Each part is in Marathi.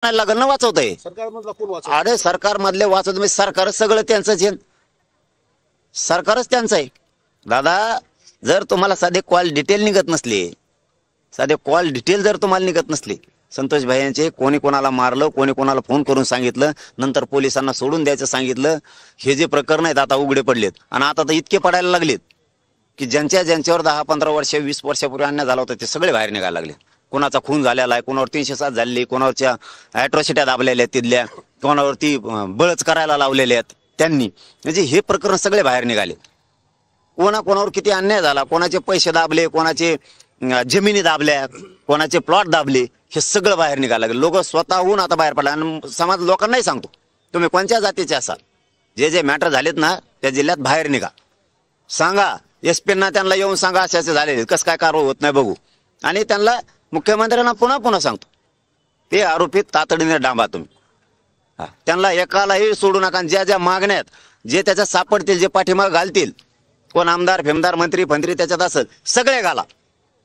लागल ना वाचवतंय. सरकारमधला कोण वाचव? अरे सरकार मधले वाचवत म्हणजे सरकारच सगळं त्यांचंच आहे. सरकारच त्यांचं आहे दादा. जर तुम्हाला साधे कॉल डिटेल निघत नसले, साधे कॉल डिटेल जर तुम्हाला निघत नसले, संतोष भाईंचे कोणी कोणाला मारलं, कोणी कोणाला फोन करून सांगितलं, नंतर पोलिसांना सोडून द्यायचं सांगितलं, हे जे प्रकरण आहेत आता उघडे पडलेत. आणि आता तर इतके पडायला लागलेत की ज्यांच्यावर 10-15 वर्ष 20 वर्षापूर्वी अन्याय झाला होता ते सगळे बाहेर निघायला लागले. कोणाचा खून झालेला आहे, कोणावर 307 झालेली, कोणावरच्या ॲट्रॉसिट्या दाबलेल्या आहेत तिथल्या, कोणावरती बळच करायला लावलेले आहेत त्यांनी. म्हणजे हे प्रकरण सगळे बाहेर निघाले. कोणावर किती अन्याय झाला, कोणाचे पैसे दाबले, कोणाचे जमिनी दाबल्या, कोणाचे प्लॉट दाबले, हे सगळं बाहेर निघायला लागलं. लोक स्वतःहून आता बाहेर पडला. आणि समाज लोकांनाही सांगतो, तुम्ही कोणत्या जातीचे असाल, जे जे मॅटर झालेत ना त्या जिल्ह्यात बाहेर निघा, सांगा. एसपींना त्यांना येऊन सांगा असे असे झालेले, कसं काय कारवाई होत नाही बघू. आणि त्यांना मुख्यमंत्र्यांना पुन्हा सांगतो, ते आरोपी तातडीने डांबा तुम्ही. त्यांना एकालाही सोडू नका. ज्या ज्या मागण्यात जे त्याच्यात सापडतील, जे पाठीमाग घालतील, कोण आमदार फेमदार मंत्री फंत्री त्याच्यात असेल, सगळे घाला.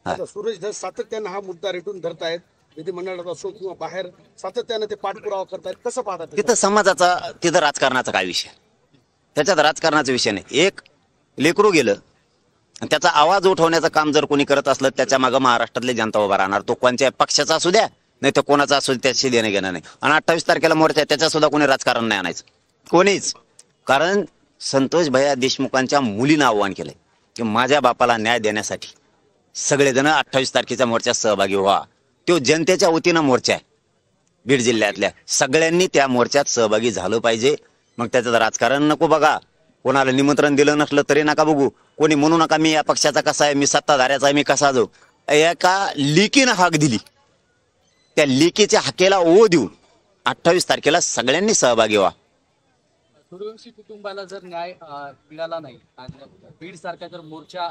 सुरेश धस सातत्यानं हा मुद्दा रेटून धरतायत, विधिमंडळात असो किंवा बाहेर सातत्यानं ते पाठपुरावा करतायत. कसं पाहतात? तिथं समाजाचा, तिथं राजकारणाचा काय विषय? त्याच्यात राजकारणाचा विषय नाही. एक लेकरू गेलं, त्याचा आवाज उठवण्याचं काम जर कोणी करत असलं, त्याच्या मागे महाराष्ट्रातली जनता उभा राहणार. तो कोणत्या पक्षाचा असू द्या, नाही तर कोणाचा असू द्या, त्याशी देणं घेणं नाही. आणि 28 तारखेला मोर्चा, त्याच्या सुद्धा कोणी राजकारण नाही आणायचं, कोणीच. कारण संतोष भैया देशमुखांच्या मुलीनं आव्हान केलंय की माझ्या बापाला न्याय देण्यासाठी सगळेजण 28 तारखेच्या मोर्चात सहभागी व्हा. तो जनतेच्या वतीनं मोर्चा आहे. बीड जिल्ह्यातल्या सगळ्यांनी त्या मोर्चात सहभागी झालं पाहिजे. मग त्याचं राजकारण नको बघा. कोणाला निमंत्रण दिलं नसलं तरी नका बघू. कोणी म्हणू नका मी या पक्षाचा कसा आहे, मी सत्ताधाऱ्याचा आहे, मी कसा जाऊ. एका लेकीनं हाक दिली, त्या लेकीच्या हाकेला ओ देऊन 28 तारखेला सगळ्यांनी सहभागी व्हा. सूर्यवंशी कुटुंबाला जर न्याय मिळाला नाही आणि बीड सारखा जर मोर्चा